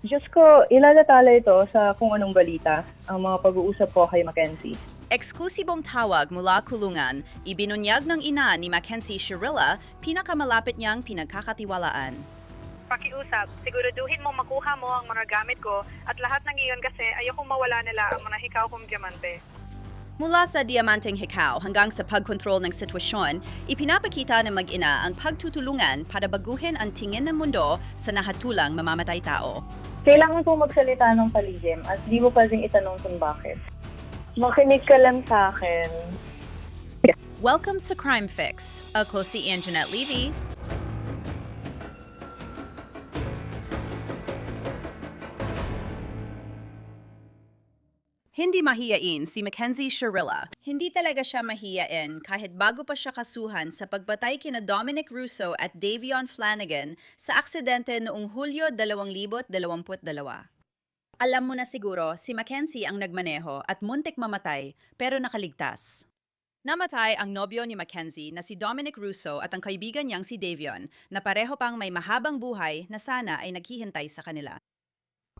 Diyos ko, ilalatala ito sa kung anong balita, ang mga pag-uusap ko kay Mackenzie. Eksklusibong tawag mula kulungan, ibinunyag ng ina ni Mackenzie Shirilla, pinakamalapit niyang pinagkakatiwalaan. Pakiusap, siguraduhin mo makuha mo ang mga gamit ko at lahat ng iyon kasi ayokong mawala nila ang mga hikaw kong diamante. Mula sa diamanteng hikaw hanggang sa pagkontrol ng sitwasyon, ipinapakita ng mag-ina ang pagtutulungan para baguhin ang tingin ng mundo sa nahatulang mamamatay tao. Kailangan kong magsalita ng palihim at di mo pwedeng itanong kung bakit. Makinig ka lang sa akin. Welcome sa Crime Fix. Ako si Anjanette Levy. Hindi mahiyain si Mackenzie Shirilla. Hindi talaga siya mahiyain kahit bago pa siya kasuhan sa pagpatay kina Dominic Russo at Davion Flanagan sa aksidente noong Hulyo 2022. Alam mo na siguro, si Mackenzie ang nagmaneho at muntik mamatay pero nakaligtas. Namatay ang nobyo ni Mackenzie na si Dominic Russo at ang kaibigan niyang si Davion na pareho pang may mahabang buhay na sana ay naghihintay sa kanila.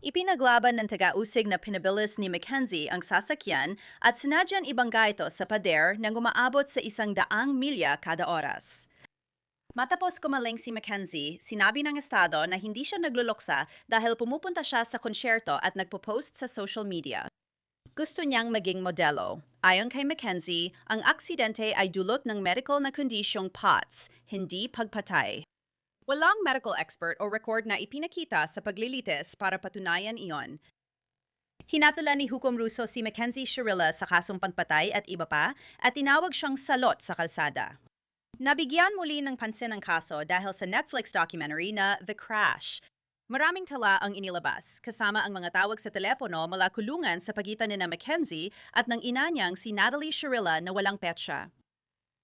Ipinaglaban ng taga-usig na pinabilis ni Mackenzie ang sasakyan at sinadyan ibangga ito sa pader nang umaabot sa 100 milya kada oras. Matapos kumaling si Mackenzie, sinabi ng estado na hindi siya nagluluksa dahil pumupunta siya sa konsyerto at nagpo-post sa social media. Gusto niyang maging modelo. Ayon kay Mackenzie, ang aksidente ay dulot ng medical na kondisyong POTS, hindi pagpatay. Walang medical expert o record na ipinakita sa paglilitis para patunayan iyon. Hinatala ni Hukom Russo si Mackenzie Shirilla sa kasong pagpatay at iba pa at tinawag siyang salot sa kalsada. Nabigyan muli ng pansin ang kaso dahil sa Netflix documentary na The Crash. Maraming tala ang inilabas, kasama ang mga tawag sa telepono mula kulungan sa pagitan ni Mackenzie at ng ina niyang si Natalie Shirilla na walang petsa.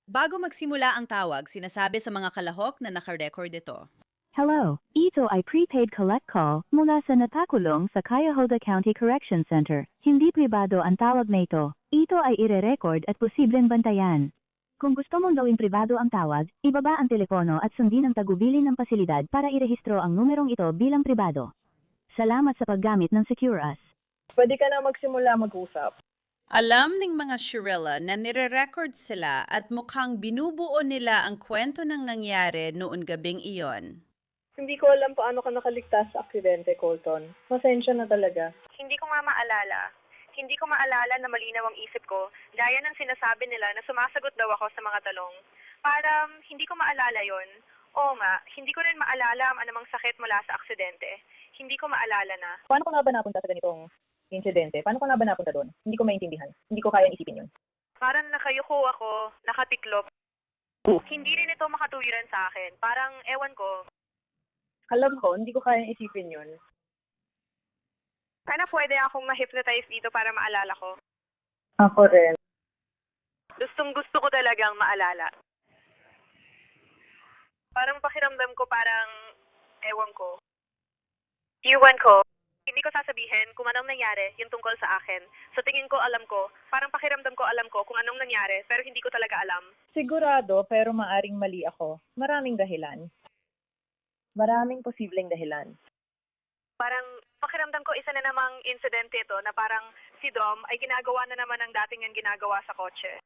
Bago magsimula ang tawag, sinasabi sa mga kalahok na nakarecord ito. Hello, ito ay prepaid collect call mula sa natakulong sa Cuyahoga County Correction Center. Hindi pribado ang tawag na ito. Ito ay ire-record at posibleng bantayan. Kung gusto mong gawing pribado ang tawag, ibaba ang telepono at sundin ang tagubilin ng pasilidad para irehistro ang numerong ito bilang pribado. Salamat sa paggamit ng Secure Us. Pwede ka na magsimula mag-usap. Alam ng mga Shirilla na nire-record sila at mukhang binubuo nila ang kwento ng nangyari noon gabing iyon. Hindi ko alam paano ka nakaligtas sa aksidente, Colton. Pasensya na talaga. Hindi ko nga maalala. Hindi ko maalala na malinaw ang isip ko, gaya ng sinasabi nila na sumasagot daw ako sa mga talong. Para hindi ko maalala yon. Oo nga, hindi ko rin maalala ang anumang sakit mula sa aksidente. Hindi ko maalala na. Paano ko nga ba napunta sa ganitong insidente? Paano ko nga ba napunta doon? Hindi ko maintindihan. Hindi ko kayang isipin yun. Parang nakayuko ako, nakatiklop. Hindi rin ito makatuwiran sa akin. Parang, ewan ko, Alam ko, hindi ko kayang isipin yun. sana pwede akong ma-hypnotize dito para maalala ko. Ako rin. Gustong gusto ko talagang maalala. Parang pakiramdam ko parang, ewan ko. Iwan ko. Hindi ko sasabihin kung anong nangyari yung tungkol sa akin. Sa tingin ko, alam ko. Parang pakiramdam ko, alam ko kung anong nangyari, pero hindi ko talaga alam. Sigurado, pero maaring mali ako. Maraming dahilan. Maraming posibleng dahilan. Parang pakiramdam ko isa na namang incident ito na parang si Dom ay ginagawa na naman ang dating ang ginagawa sa kotse.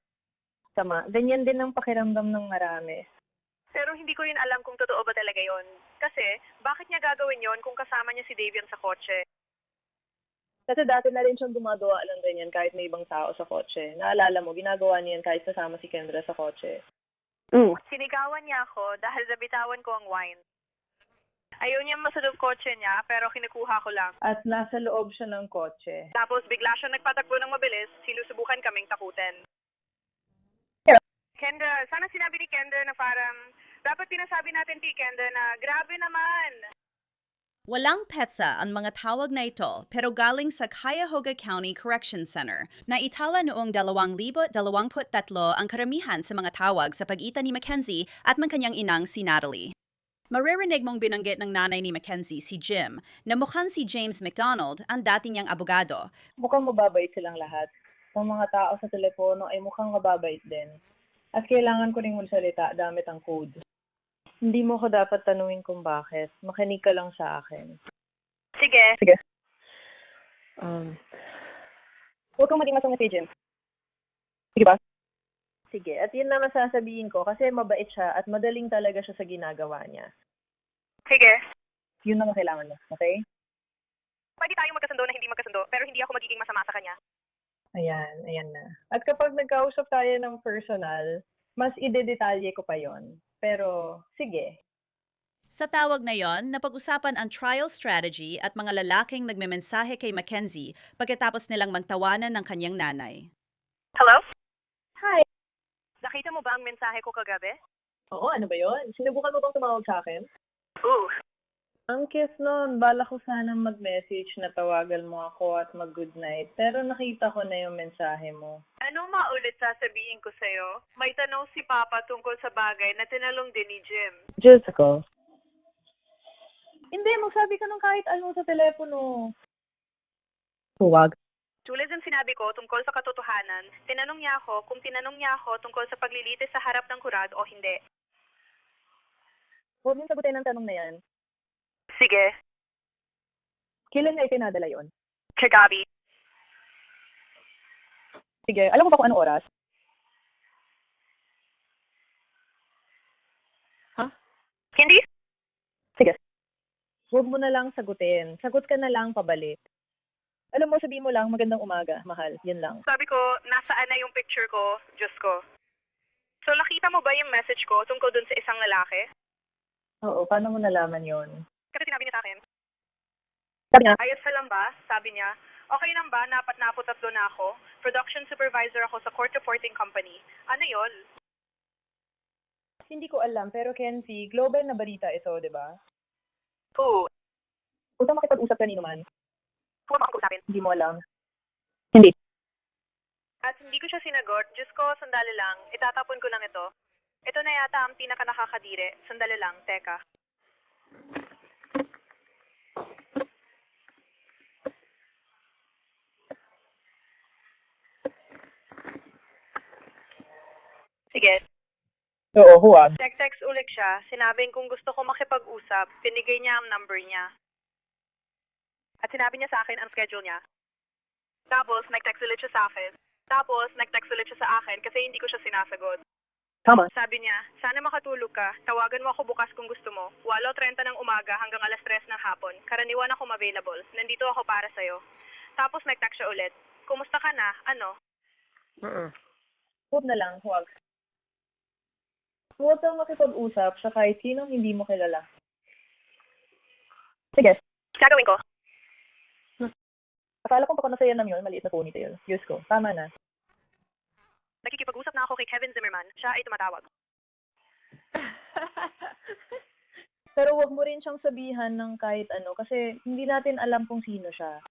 Tama, ganyan din ang pakiramdam ng marami. Pero hindi ko rin alam kung totoo ba talaga yon. Kasi, bakit niya gagawin yon kung kasama niya si Davion sa kotse? Kasi dati na rin siyang gumagawa lang ganyan kahit may ibang tao sa kotse. Naalala mo, ginagawa niya yan kahit kasama si Kendra sa kotse. Sinigawan niya ako dahil nabitawan ko ang wine. Ayaw niya masunod kotse niya, pero kinukuha ko lang. At nasa loob siya ng kotse. Tapos bigla siya nagpatakbo ng mabilis, sinusubukan kaming takutin. Kendra, sana sinabi ni Kendra na parang, dapat pinasabi natin kay Kendra na grabe naman. Walang petsa ang mga tawag na ito pero galing sa Cuyahoga County Correction Center na itala noong 2023 ang karamihan sa mga tawag sa pagitan ni Mackenzie at ng kanyang inang si Natalie. Maririnig mong binanggit ng nanay ni Mackenzie si Jim na mukhang si James McDonald ang dati niyang abogado. Mukhang mababait silang lahat. Ang mga tao sa telepono ay mukhang mababait din. At kailangan ko ring magsalita gamit ang code. Hindi mo ko dapat tanungin kung bakit. Makinig ka lang sa akin. Sige. Huwag kang maging masama kay Jim. Sige ba? Sige, at yun na masasabihin ko kasi mabait siya at madaling talaga siya sa ginagawa niya. Sige. Yun lang ang kailangan mo, okay? Pwede tayong magkasundo na hindi magkasundo, pero hindi ako magiging masama sa kanya. Ayan na. At kapag nagkausap tayo ng personal, mas idedetalye ko pa yon. Pero, sige. Sa tawag na yon, napag-usapan ang trial strategy at mga lalaking nagmemensahe kay Mackenzie pagkatapos nilang magtawanan ng kanyang nanay. Hello? Hi! Nakita mo ba ang mensahe ko kagabi? Oo, ano ba yon? Sinubukan mo bang tumawag sa akin? Ooh. Ang cute nun. Bala ko sana mag-message na tawagan mo ako at mag-good night. Pero nakita ko na yung mensahe mo. Ano maulit sasabihin ko sa'yo? May tanong si Papa tungkol sa bagay na tinalong din ni Jim. Just ako. Hindi, magsabi ka ng kahit ano sa telepono. Huwag. Tulad ng sinabi ko tungkol sa katotohanan, tinanong niya ako kung tinanong niya ako tungkol sa paglilitis sa harap ng kurad o hindi. Huwag mong sagutin ang tanong na yan. Sige. Kailan na itinadala yon? Kagabi. Sige, alam mo ba kung anong oras? Hindi? Sige. Huwag mo na lang sagutin. Sagot ka na lang pabalik. Alam mo, sabihin mo lang, magandang umaga, mahal. Yan lang. Sabi ko, nasaan na yung picture ko, Diyos ko. So, nakita mo ba yung message ko tungkol dun sa isang lalaki? Oo, paano mo nalaman yon? Kasi sinabi niya sa akin, Sabi niya, ayos ka lang ba? Sabi niya, okay lang ba? Napat-naputatlo na ako. Production supervisor ako sa court reporting company. Ano yon? hindi ko alam, pero Kenzie, global na balita ito, di ba? Oo. Huwag kang makipag-usap kanino man. Huwag mo akong kausapin. Hindi mo alam. Hindi. At hindi ko siya sinagot. Diyos ko, sandali lang. Itatapon ko lang ito. Ito na yata ang pinaka nakakadiri. Sandali lang. Teka. Sige. Oo, huwag. Text ulit siya. Sinabing kung gusto ko makipag-usap, pinigay niya ang number niya. At sinabi niya sa akin ang schedule niya. Tapos, nag-text ulit siya sa akin. Tapos, nag-text ulit siya sa akin kasi hindi ko siya sinasagot. Tama. Sabi niya, sana makatulog ka. Tawagan mo ako bukas kung gusto mo. 8:30 ng umaga hanggang 3:00 ng hapon. Karaniwan akong available. Nandito ako para sa'yo. Tapos, nag-text siya ulit. Kumusta ka na? Ano? Huwag na lang, huwag. Huwag kang makipag-usap sa kahit sinong hindi mo kilala. Sige. Gagawin ko. Akala ko pa na sa'yo naman yun, maliit na ponytail. Diyos ko, tama na. Nakikipag-usap na ako kay Kevin Zimmerman. Siya ay tumatawag. Pero huwag mo rin siyang sabihan ng kahit ano kasi hindi natin alam kung sino siya.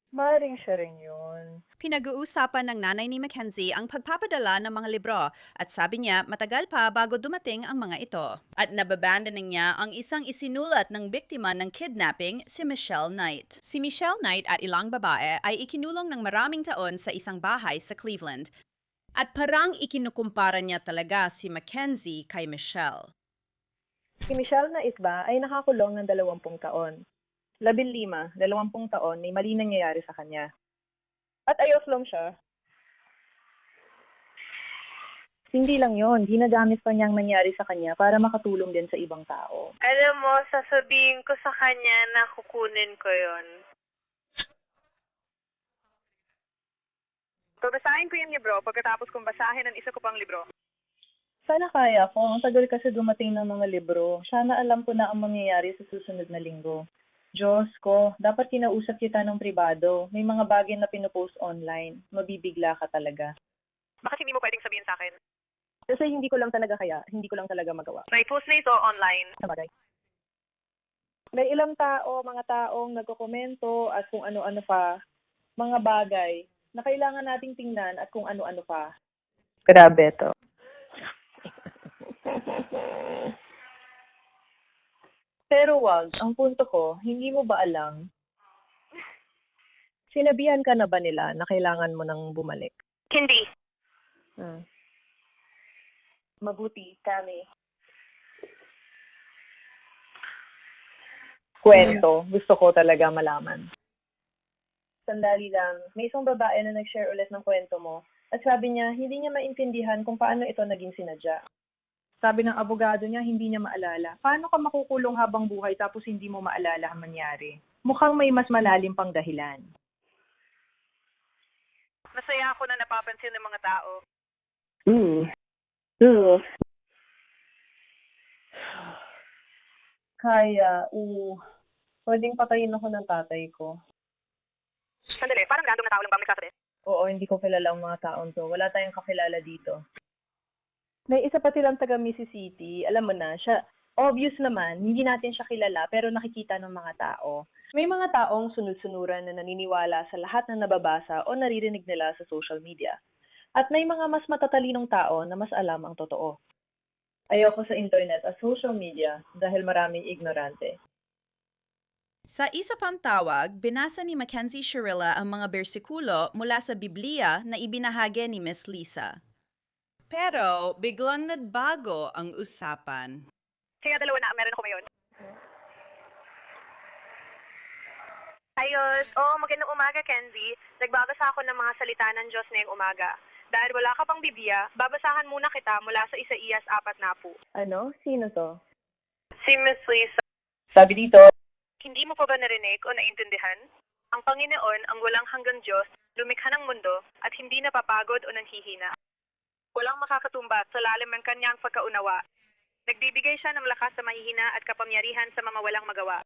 Maring siya rin yun. Pinag-uusapan ng nanay ni Mackenzie ang pagpapadala ng mga libro at sabi niya matagal pa bago dumating ang mga ito. At nababandaning niya ang isang isinulat ng biktima ng kidnapping, si Michelle Knight. Si Michelle Knight at ilang babae ay ikinulong ng maraming taon sa isang bahay sa Cleveland. At parang ikinukumpara niya talaga si Mackenzie kay Michelle. Si Michelle na isba ay nakakulong ng 20 taon. 15, 20 taon may mali nangyayari sa kanya. At ayos lang siya. Hindi lang yon, ginagamit pa niyang nangyari sa kanya para makatulong din sa ibang tao. Alam mo, sasabihin ko sa kanya na kukunin ko yon. Babasahin ko yung libro pagkatapos kong basahin ang isa ko pang libro. Sana kaya ko. Ang tagal kasi dumating ng mga libro. Sana alam ko na ang mangyayari sa susunod na linggo. Diyos ko, dapat kinausap kita ng pribado. May mga bagay na pinupost online. Mabibigla ka talaga. Bakit hindi mo pwedeng sabihin sa akin? Kasi hindi ko lang talaga magawa. May post na ito online. Sa bagay. May ilang mga taong nagkokomento at kung ano-ano pa, mga bagay na kailangan nating tingnan at kung ano-ano pa. Grabe to. Pero wag, ang punto ko, hindi mo ba alam? Sinabihan ka na ba nila na kailangan mo nang bumalik? Hindi. Mabuti, Tammy. kwento. Gusto ko talaga malaman. Sandali lang. May isang babae na nag-share ulit ng kwento mo. At sabi niya, hindi niya maintindihan kung paano ito naging sinadya. Sabi ng abogado niya, hindi niya maalala. Paano ka makukulong habang buhay tapos hindi mo maalala ang mangyari? Mukhang may mas malalim pang dahilan. Masaya ako na napapansin ng mga tao. Kaya, pwedeng patayin ako ng tatay ko. Sandali, parang random na tao lang ba nagsasabi? Oo, hindi ko kilala ang mga taon to. Wala tayong kakilala dito. May isa pa silang taga Mississippi. Alam mo na, siya, obvious naman, hindi natin siya kilala, pero nakikita ng mga tao. May mga taong sunod-sunuran na naniniwala sa lahat na nababasa o naririnig nila sa social media. At may mga mas matatalinong tao na mas alam ang totoo. Ayoko sa internet at social media dahil maraming ignorante. Sa isa pang tawag, binasa ni Mackenzie Shirilla ang mga bersikulo mula sa Biblia na ibinahagi ni Miss Lisa. Pero biglang nagbago ang usapan. Kaya dalawa na, meron ako ngayon. Ayos. Magandang umaga, Kenzie. Nagbabasa ako ng mga salita ng Diyos ngayong umaga. Dahil wala ka pang Biblia, babasahan muna kita mula sa Isaías 4:10. Ano? Sino to? Si Miss Lisa. Sabi dito, Hindi mo pa ba narinig o naintindihan? Ang Panginoon, ang walang hanggang Diyos, lumikha ng mundo at hindi napapagod o nanghihina. Walang makakatumba sa lalim ng kanyang pagkaunawa. Nagbibigay siya ng lakas sa mahihina at kapangyarihan sa mga walang magawa.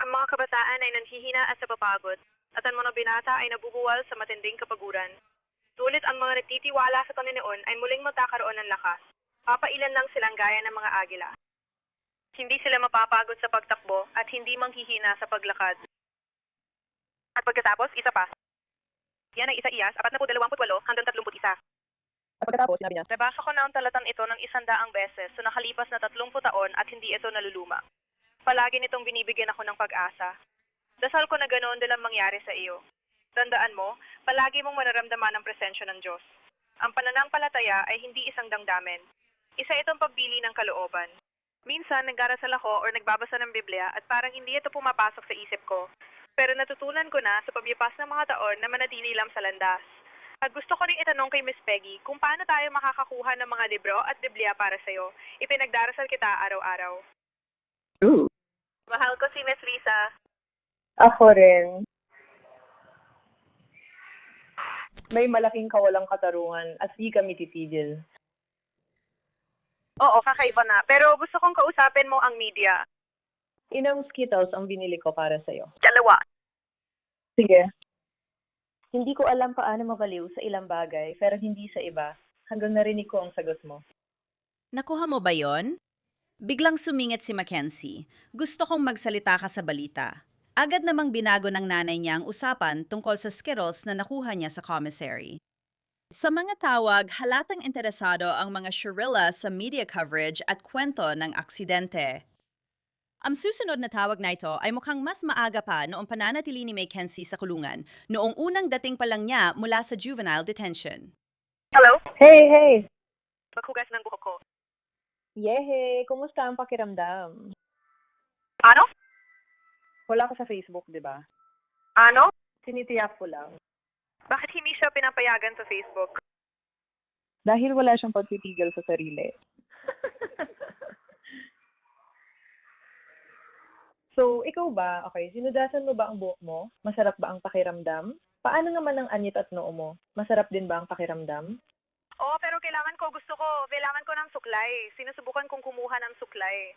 Ang mga kabataan ay nanghihina at napapagod, at ang mga binata ay nabubuwal sa matinding kapaguran. Sulit ang mga nagtitiwala sa Panginoon ay muling magkakaroon ng lakas. Papailan lang silang gaya ng mga agila. Hindi sila mapapagod sa pagtakbo at hindi manghihina sa paglakad. At pagkatapos, isa pa. Yan ay Isaías 4:28 hanggang 31. at pagkatapos, sinabi niya, Nabasa ko na ang talatang ito ng 100 beses sa nakalipas na 30 taon at hindi ito naluluma. Palagi nitong binibigyan ako ng pag-asa. Dasal ko na ganoon din ang mangyari sa iyo. Tandaan mo, palagi mong mararamdaman ang presensya ng Diyos. Ang pananampalataya ay hindi isang damdamin. Isa itong pagbili ng kalooban. Minsan, nagdarasal ako or nagbabasa ng Biblia at parang hindi ito pumapasok sa isip ko. Pero natutunan ko na sa paglipas ng mga taon na manatili lang sa landas. At gusto ko rin itanong kay Miss Peggy kung paano tayo makakakuha ng mga libro at Biblia para sa'yo. Ipinagdarasal kita araw-araw. Mahal ko si Miss Lisa. ako rin. May malaking kawalang katarungan at di kami titigil. Oo, kakaiba na. Pero gusto kong kausapin mo ang media. Inang Skittles ang binili ko para sa'yo. Dalawa. Sige. Hindi ko alam paano mabaliw sa ilang bagay, pero hindi sa iba. Hanggang narinig ko ang sagot mo. Nakuha mo ba yon? Biglang sumingit si Mackenzie. Gusto kong magsalita ka sa balita. Agad namang binago ng nanay niya ang usapan tungkol sa Skittles na nakuha niya sa commissary. Sa mga tawag, halatang interesado ang mga Shirilla sa media coverage at kwento ng aksidente. Ang susunod na tawag na ito ay mukhang mas maaga pa noong pananatili ni Mackenzie sa kulungan, noong unang dating pa lang niya mula sa juvenile detention. Hello? Hey! Maghugas ng buhok ko. Yehe! Kumusta ang pakiramdam? Ano? Wala ka sa Facebook, di ba? Ano? Sinitiyak ko lang. Bakit hindi siya pinapayagan sa Facebook? Dahil wala siyang pagtitigil sa sarili. So, ikaw ba? Okay, sinudasan mo ba ang buhok mo? Masarap ba ang pakiramdam? Paano naman ang anyit at noo mo? Masarap din ba ang pakiramdam? Oo, pero kailangan ko ng suklay. Sinusubukan kong kumuha ng suklay.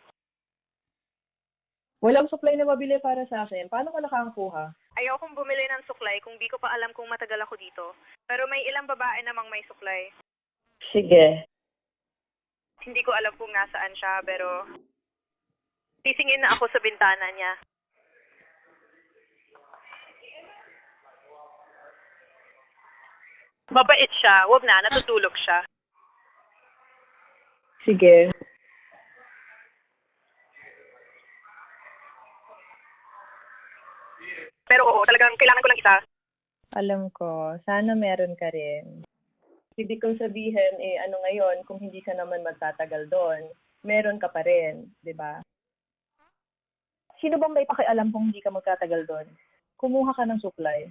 Walang supply na mabili para sa akin. Paano ka nakakuha? Ayaw kong bumili ng suklay kung di ko pa alam kung matagal ako dito. Pero may ilang babae namang may suklay. Sige. Hindi ko alam kung nasaan siya, pero sisingin na ako sa bintana niya. Mabait siya. Wag na, natutulog siya. Sige. Pero oo, talagang kailangan ko lang isa. Alam ko. Sana meron ka rin. Ibig kong sabihin, ano ngayon, kung hindi ka naman magtatagal doon, meron ka pa rin, di ba? Sino bang may pakialam kung hindi ka magtatagal doon? Kumuha ka ng supply.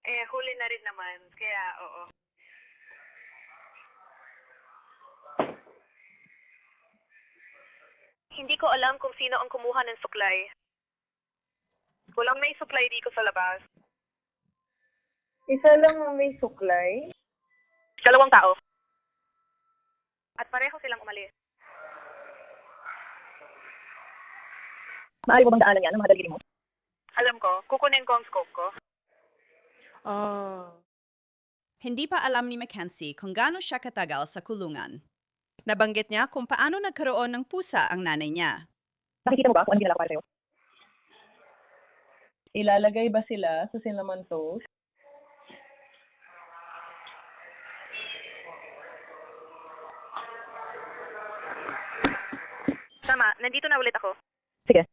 Huli na rin naman. Kaya, oo. Hindi ko alam kung sino ang kumuha ng suklay. Walang may suklay dito sa labas. Isa lang ang may suklay? 2 tao. At pareho silang umalis. Maaari mo bang daanan yan ng mga daliri mo? Alam ko, kukunin ko ang scope ko. Hindi pa alam ni Mackenzie kung gaano siya katagal sa kulungan. Nabanggit niya kung paano nagkaroon ng pusa ang nanay niya. Nakikita mo ba kung ano ginagawa sa'yo? Ilalagay ba sila sa cinnamon toast? Tama, nandito na ulit ako. Sige.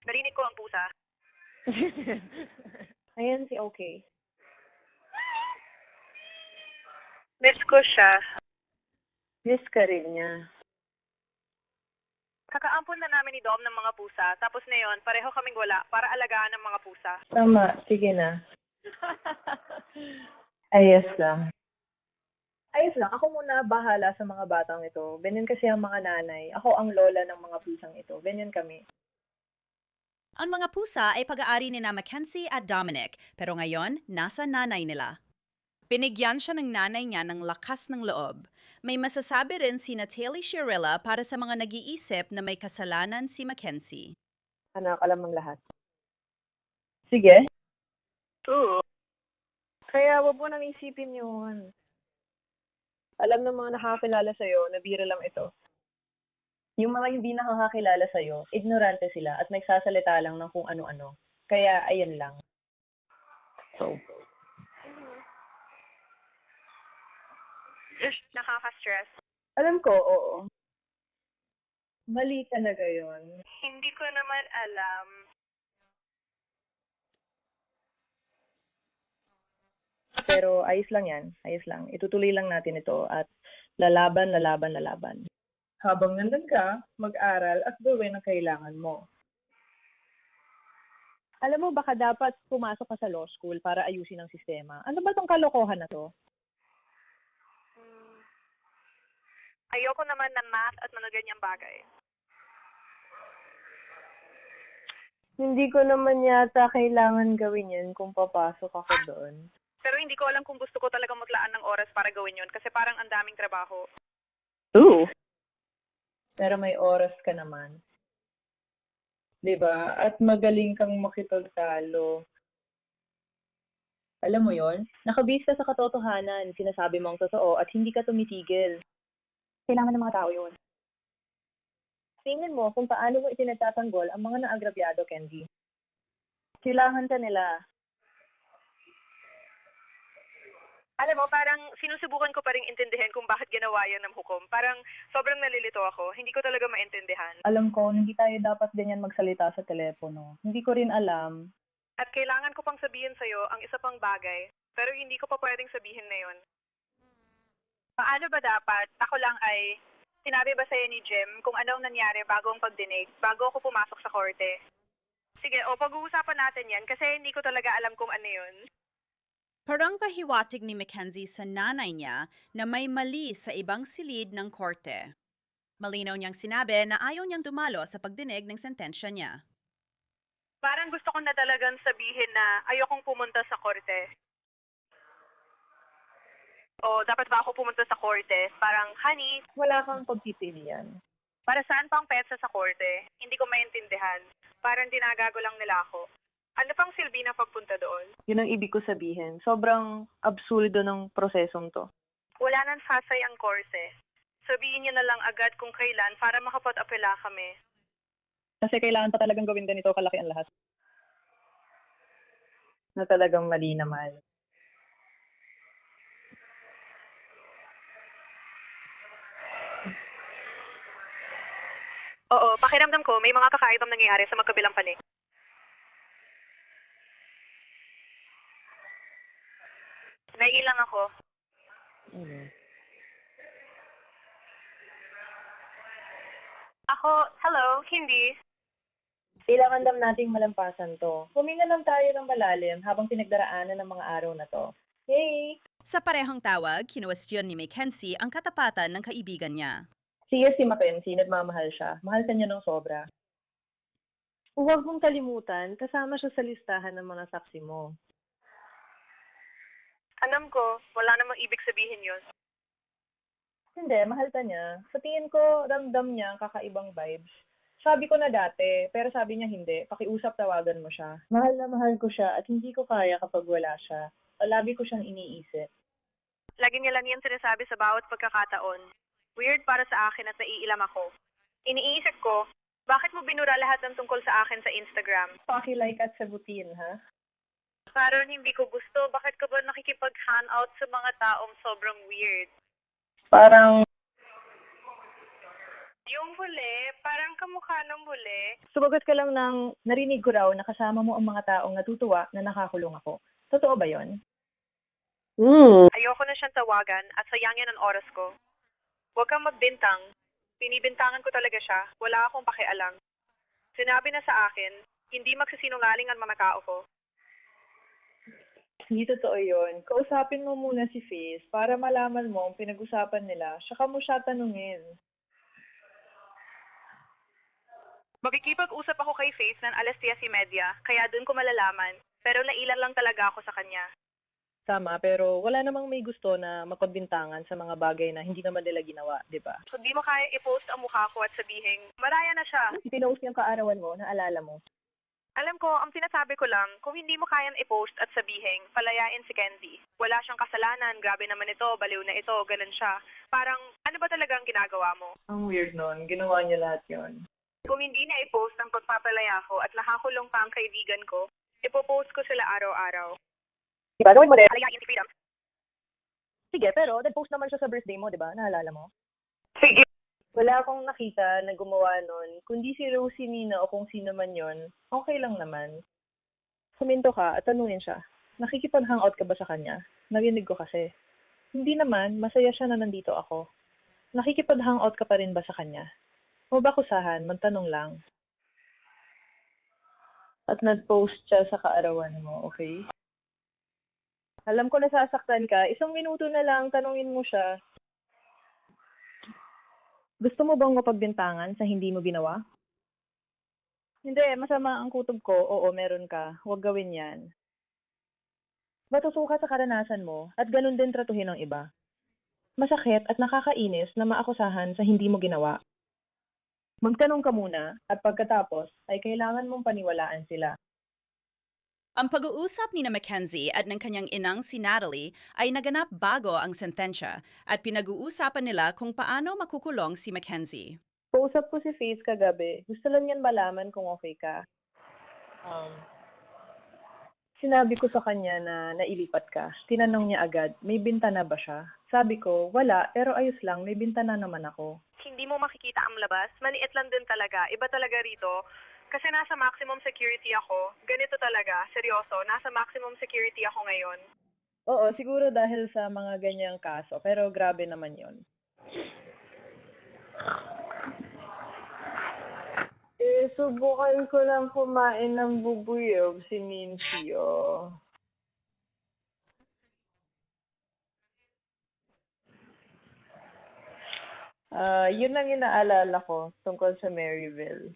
Narinig ko ang pusa. Ayan si Okay. Miss ko siya. Miss ka rin niya. Kakaampon na namin ni Dom ng mga pusa, tapos ngayon, pareho kaming wala para alagaan ng mga pusa. Tama, sige na. Ayos lang. Ayos lang, ako muna bahala sa mga batang ito. Ganyan kasi ang mga nanay. Ako ang lola ng mga pusang ito. Ganyan kami. Ang mga pusa ay pag-aari ni na Mackenzie at Dominic, pero ngayon, nasa nanay nila. Binigyan siya ng nanay niya ng lakas ng loob. May masasabi rin si Natalie Shirilla para sa mga nag-iisip na may kasalanan si Mackenzie. Anak, alam ng lahat. Sige. Oo. Kaya wag mo nang isipin yun. Alam ng mga nakakilala sa'yo na bira lang ito. Yung mga hindi nakakakilala sa'yo, ignorante sila at nagsasalita lang ng kung ano-ano. Kaya, ayan lang. So, Nakaka-stress. alam ko, oo. Mali talaga yun. Hindi ko naman alam. Pero ayos lang yan. Ayos lang. Itutuloy lang natin ito at lalaban. Habang nandun ka, mag-aral at gawin ang kailangan mo. Alam mo, baka dapat pumasok ka sa law school para ayusin ang sistema. Ano ba tong kalokohan na to? Ayoko naman ng math at mga ganyang bagay. Hindi ko naman yata kailangan gawin yun kung papasok ako doon. Pero hindi ko alam kung gusto ko talaga maglaan ng oras para gawin yun kasi parang ang daming trabaho. Ooh. Pero may oras ka naman. 'Di ba? At magaling kang makipagtalo. Alam mo yon? Nakabase ka sa katotohanan, sinasabi mo ang totoo at hindi ka tumitigil. Kailangan ng mga tao yun. Tingnan mo kung paano mo itinatatanggol ang mga naagrabyado, Candy. Kailangan ka nila. Alam mo, parang sinusubukan ko pa rin intindihin kung bakit ginawa yan ng hukom. Parang sobrang nalilito ako. Hindi ko talaga maintindihan. Alam ko, hindi tayo dapat ganyan magsalita sa telepono. Hindi ko rin alam. At kailangan ko pang sabihin sa'yo ang isa pang bagay. Pero hindi ko pa pwedeng sabihin na yun. Paano ba dapat? Ako lang ay, sinabi ba sa'yo ni Jim kung anong nangyari bago ang pagdinig, bago ako pumasok sa korte? Sige, pag-uusapan natin yan kasi hindi ko talaga alam kung ano yun. Parang pahiwatig ni Mackenzie sa nanay niya na may mali sa ibang silid ng korte. Malinaw niyang sinabi na ayaw niyang dumalo sa pagdinig ng sentensya niya. Parang gusto ko na talagang sabihin na ayokong pumunta sa korte. O dapat ba ako pumunta sa korte? Parang, honey, Wala kang pagpipilian. para saan pang petsa sa korte? Hindi ko maintindihan. Parang dinagago lang nila ako. Ano pang silbi ng pagpunta doon? Yun ang ibig ko sabihin. Sobrang absurdo ng prosesong to. Wala nang sasay ang korte. Sabihin niyo na lang agad kung kailan para makapag-apela kami. Kasi kailangan pa talagang gawin ganito kalaki ang lahat. Na talagang mali naman. Oo, pakiramdam ko may mga kakaibang nangyayari sa magkabilang panig. Naiilang ako. Ako, hello, hindi. Kailangan lang nating malampasan to. Huminga lang tayo ng malalim habang pinagdaraanan ng mga araw na to. Yay! Sa parehong tawag, kinuwestiyon ni Mackenzie ang katapatan ng kaibigan niya. Siya si Mackenzie, nagmamahal siya. Mahal ka niya ng sobra. Huwag mong kalimutan, kasama siya sa listahan ng mga saksi mo. Alam ko, wala namang ibig sabihin yun. Hindi, mahal ka niya. Sa tingin ko, ramdam niya ang kakaibang vibes. Sabi ko na dati, pero sabi niya hindi. Pakiusap, tawagan mo siya. Mahal na mahal ko siya at hindi ko kaya kapag wala siya. Palabi ko siyang iniisip. Lagi niya lang yan sinasabi sa bawat pagkakataon. Weird para sa akin at naiilam ako. Iniisip ko, bakit mo binura lahat ng tungkol sa akin sa Instagram? Paki-like at sagutin, ha? Parang hindi ko gusto, bakit ka ba nakikipag-hangout sa mga taong sobrang weird? Parang Yung huli, parang kamukha ng huli. sumagot ka lang ng narinig ko raw na kasama mo ang mga taong natutuwa na nakakulong ako. Totoo ba yon? Ayoko na siyang tawagan at sayangin ang oras ko. Huwag kang magbintang. Pinibintangan ko talaga siya. Wala akong pakialam. Sinabi na sa akin, hindi magsisinungaling ang mga tao ko. Hindi totoo yun. Kausapin mo muna si Faith para malaman mo ang pinag-usapan nila. Saka mo siya tanungin. Makikipag-usap ako kay Faith ng 10:30, kaya dun ko malalaman. Pero nailan lang talaga ako sa kanya. Tama, pero wala namang may gusto na mapagbintangan sa mga bagay na hindi naman nila ginawa, di ba? Kung di mo kaya i-post ang mukha ko at sabihin, maraya na siya. Pinost yung kaarawan mo, naalala mo. Alam ko, ang sinasabi ko lang, kung hindi mo kayang i-post at sabihin, palayain si Candy. Wala siyang kasalanan, grabe naman ito, baliw na ito, ganun siya. Parang, ano ba talaga ang ginagawa mo? Ang weird nun. Ginawa niya lahat yun. Kung hindi na i-post ang pagpapalaya ko at nakakulong pa ang kaibigan ko, ipopost ko sila araw-araw. Diba? Gawin mo rin. Palayain si Freedom. Sige, pero nag-post naman siya sa birthday mo, di ba? Naalala mo? Sige. Wala akong nakita na gumawa nun. Kundi si Rosie Nina o kung sino man yon, okay lang naman. Kuminto ka at tanungin siya, nakikipag-hangout ka ba sa kanya? Narinig ko kasi. Hindi naman, masaya siya na nandito ako. Nakikipag-hangout ka pa rin ba sa kanya? O ba kusahan, magtanong lang. At nag-post siya sa kaarawan mo, okay? Alam ko nasasaktan ka, 1 minuto na lang, tanungin mo siya. Gusto mo bang mapagbintangan sa hindi mo ginawa? Hindi, masama ang kutob ko. Oo, meron ka. Huwag gawin yan. Matusuka sa karanasan mo at ganun din tratuhin ng iba. Masakit at nakakainis na maakusahan sa hindi mo ginawa. Magtanong ka muna at pagkatapos ay kailangan mong paniwalaan sila. Ang pag-uusap ni na Mackenzie at ng kanyang inang si Natalie ay naganap bago ang sentensya at pinag-uusapan nila kung paano makukulong si Mackenzie. Kausap ko si Faith kagabi. Gusto lang niyan malaman kung okay ka. Sinabi ko sa kanya na nailipat ka. Tinanong niya agad, may bintana ba siya? Sabi ko, wala, pero ayos lang, may bintana naman ako. Hindi mo makikita ang labas, maliit lang din talaga. Iba talaga rito. Kasi nasa maximum security ako. Ganito talaga, seryoso. Nasa maximum security ako ngayon. Oo, siguro dahil sa mga ganyang kaso, pero grabe naman yon. Subukan ko lang kumain ng bubuyog si Mincy, oh. Yun lang yung naalala ko tungkol sa Maryville.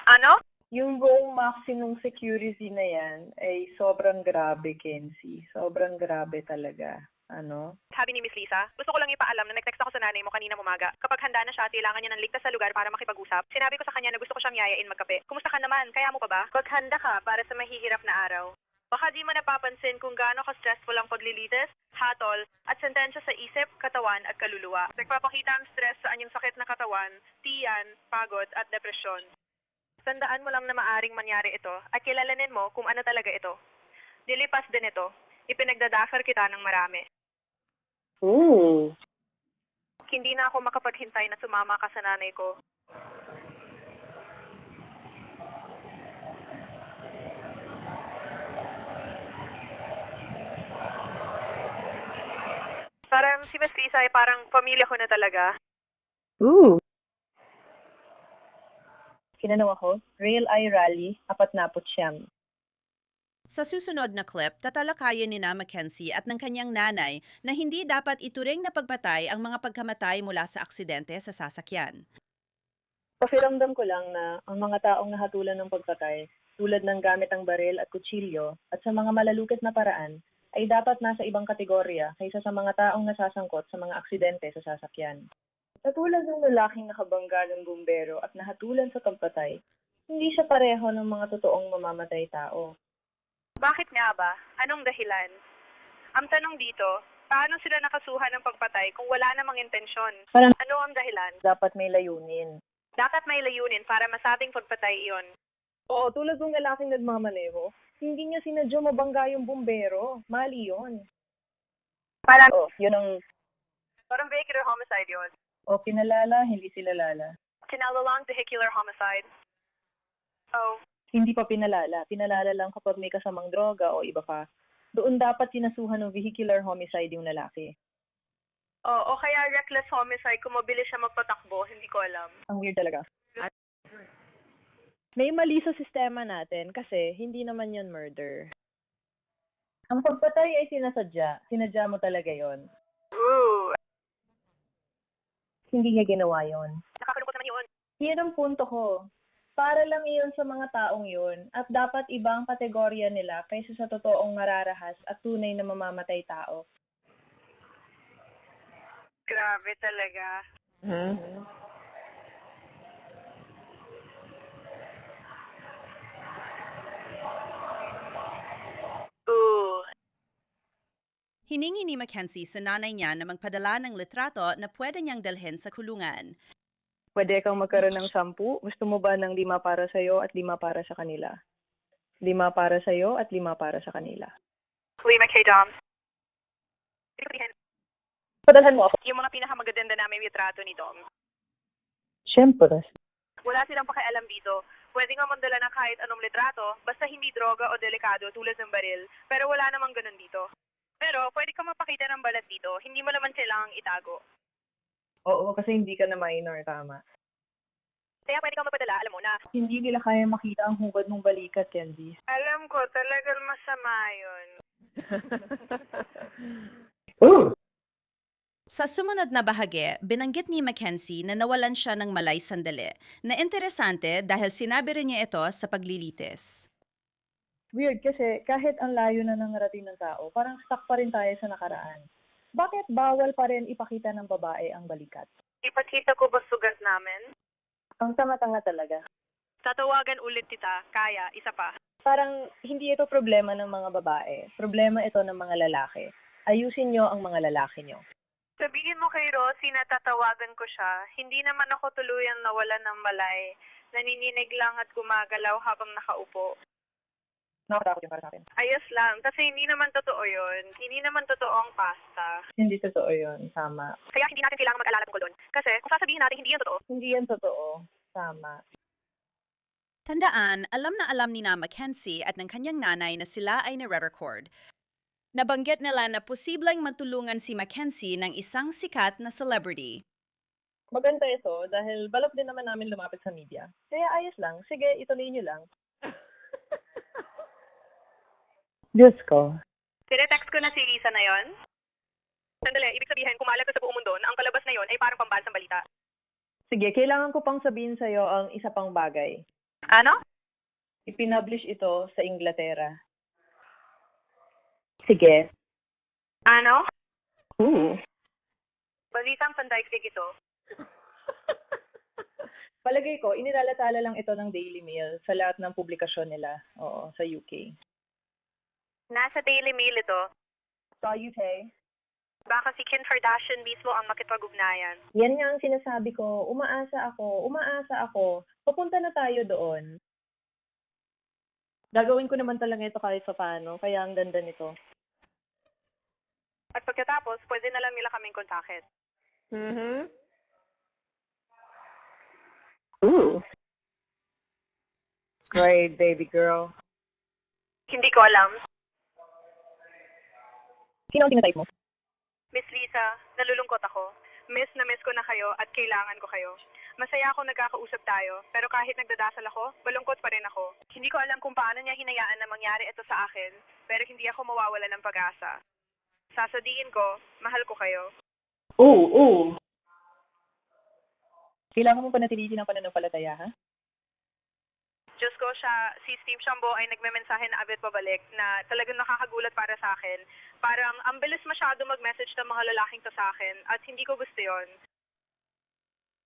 Ano? Yung buong maximum security na yan ay sobrang grabe, Kenzie. Sobrang grabe talaga. Ano? Sabi ni Miss Lisa, gusto ko lang ipaalam na nag-text ako sa nanay mo kanina umaga. Kapag handa na siya, kailangan niya ng ligtas sa lugar para makipag-usap. Sinabi ko sa kanya na gusto ko siyang yayain magkape. Kumusta ka naman? Kaya mo pa ba? Maghanda ka para sa mahihirap na araw. Baka di mo napapansin kung gaano ka-stressful ang paglilitis, hatol, at sentensya sa isip, katawan, at kaluluwa. Nagpapakita ang stress sa anyong sakit na katawan, tiyan, pagod, at depresyon. Tandaan mo lang na maaring mangyari ito at kilalanin mo kung ano talaga ito. Dilipas din ito. Ipinagdadasal kita ng marami. Hindi na ako makapaghintay na sumama ka sa nanay ko. Parang si Miss Lisa ay parang pamilya ko na talaga. Kinanawa ko, Rail Eye Rally, 49. Sa susunod na clip, tatalakayin ni na Mackenzie at ng kanyang nanay na hindi dapat ituring na pagpatay ang mga pagkamatay mula sa aksidente sa sasakyan. Pakiramdam ko lang na ang mga taong nahatulan ng pagpatay, tulad ng gamit ang baril at kutsilyo, at sa mga malalukit na paraan, ay dapat nasa ibang kategorya kaysa sa mga taong nasasangkot sa mga aksidente sa sasakyan. Katulad ng lalaking nakabangga ng bumbero at nahatulan sa pagpatay, hindi siya pareho ng mga totoong mamamatay tao. Bakit nga ba? Anong dahilan? Ang tanong dito, paano sila nakasuhan ng pagpatay kung wala namang intensyon? Parang Ano ang dahilan? dapat may layunin. Dapat may layunin para masabing pagpatay iyon. Oo, tulad ng lalaking nagmamaneho, hindi niya sinadya mabangga yung bumbero. Mali yun. Parang, Yun ang parang vehicular homicide yun. pinalala, hindi sila lala. Kinalalang vehicular homicide. Oh, Hindi pa pinalala. Pinalala lang kapag may kasamang droga o iba pa. Doon dapat sinasuhan ng vehicular homicide yung lalaki. o kaya reckless homicide kung mabilis siya magpatakbo, hindi ko alam. Ang weird talaga. May mali sa sistema natin kasi hindi naman yun murder. Ang pagpatay ay sinasadya. Sinadya mo talaga yon. Ooh, Hindi niya ginawa yon. nakakalungkot naman yun. Yan ang punto ko. Para lang iyon sa mga taong yun at dapat ibang kategorya nila kaysa sa totoong mararahas at tunay na mamamatay tao. Grabe talaga. Ooh. Hiningi ni Mackenzie sa nanay niya na magpadala ng litrato na pwede niyang dalhin sa kulungan. Pwede kang magkaroon ng 10? Gusto mo ba ng 5 para sa'yo at 5 para sa kanila? 5 para sa'yo at 5 para sa kanila. Uy, Dom. Padalhan mo ako. Yung mga pinakamagaganda namin litrato ni Dom. Siyempre. Wala silang pakialam dito. Pwede nga magdala ng kahit anong litrato, basta hindi droga o delikado tulad ng baril, pero wala namang ganun dito. Pero pwede ka mapakita ng balat dito, hindi mo naman kailangang itago. Oo, kasi hindi ka na minor, tama. Kaya pwede kang magpadala, alam mo na. Hindi nila kaya makita ang hubad ng balikat, Candice. Alam ko, talagang masama yun. Sa sumunod na bahagi, binanggit ni Mackenzie na nawalan siya ng malay sandali, na interesante dahil sinabi rin niya ito sa paglilitis. Weird kasi kahit ang layo na ng narating ng tao, parang stuck pa rin tayo sa nakaraan. Bakit bawal pa rin ipakita ng babae ang balikat? Ipakita ko ba sugat namin? Ang tanga-tanga talaga. Tatawagan ulit kita, kaya, isa pa. Parang hindi ito problema ng mga babae. Problema ito ng mga lalaki. Ayusin nyo ang mga lalaki nyo. Sabihin mo kay Rosie na tatawagan ko siya, hindi naman ako tuluyang nawalan ng malay. Nanininig lang at gumagalaw habang nakaupo. Nakatakot yung para sa akin. Ayos lang, kasi hindi naman totoo yun. Hindi naman totoo ang pasta. Hindi totoo yun. Tama. Kaya hindi natin kailangan mag-alala tungkol doon. Kasi kung sasabihin natin hindi yan totoo, Hindi yan totoo. Tama. Tandaan, alam na alam ni na Mackenzie at ng kanyang nanay na sila ay nare-record. Nabanggit nila na posibleng matulungan si Mackenzie ng isang sikat na celebrity. Maganda ito dahil balak din naman namin lumapit sa media. Kaya ayos lang. Sige, ituloy nyo lang. Diyos ko. tinetext ko na si Lisa na yon. Sandali, ibig sabihin, kumalat na sa buong mundo na ang palabas na yon ay parang pambansang balita. Sige, kailangan ko pang sabihin sa'yo ang isa pang bagay. Ano? Ipinublish ito sa Inglaterra. Sige. Ano? Ooh. Balitang pandaigdig ito. Palagay ko, inilalatala lang ito ng Daily Mail sa lahat ng publikasyon nila. Oo, sa UK. Nasa Daily Mail ito. Sa UK? Baka si Kim Kardashian mismo ang makipag-ugnayan. Yan nga ang sinasabi ko. Umaasa ako. Papunta na tayo doon. Gagawin ko naman talaga ito kahit sa paano, kaya ang ganda nito. At pagkatapos, pwede na lang nila kaming kontakin. Ooh. Great, baby girl. Hindi ko alam. Sino ang tinatype mo? Miss Lisa, nalulungkot ako. Miss na miss ko na kayo at kailangan ko kayo. Masaya ako nagkakausap tayo, pero kahit nagdadasal ako, malungkot pa rin ako. Hindi ko alam kung paano niya hinayaan na mangyari ito sa akin, pero hindi ako mawawala ng pag-asa. Sasabihin ko, mahal ko kayo. Oo. Kailangan mo panatilihin ang pananampalataya, ha? Diyos ko si Steve Shambo ay nagme-mensahe na abit pabalik na talagang nakakagulat para sa akin. Parang ang bilis masyado mag-message ng mga lalaking to sa akin at hindi ko gusto yon.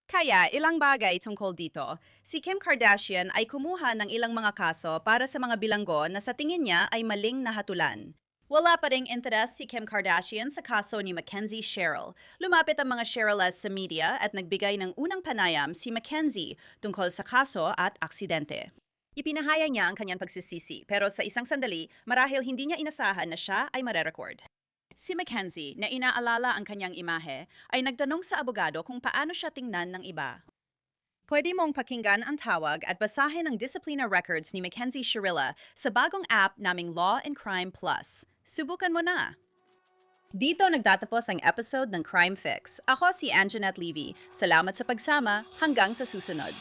Kaya ilang bagay tungkol dito. Si Kim Kardashian ay kumuha ng ilang mga kaso para sa mga bilanggo na sa tingin niya ay maling nahatulan. Wala pa ring interes si Kim Kardashian sa kaso ni Mackenzie Sherrill. Lumapit ang mga Sherrillas sa media at nagbigay ng unang panayam si Mackenzie tungkol sa kaso at aksidente. Ipinahayag niya ang kanyang pagsisisi, pero sa isang sandali, marahil hindi niya inasahan na siya ay mare-record. Si Mackenzie, na inaalala ang kanyang imahe, ay nagtanong sa abogado kung paano siya tingnan ng iba. Pwede mong pakinggan ang tawag at basahin ang disciplina records ni Mackenzie Sherrilla sa bagong app naming Law and Crime Plus. Subukan mo na! Dito nagtatapos ang episode ng Crime Fix. Ako si Anjanette Levy. Salamat sa pagsama. Hanggang sa susunod.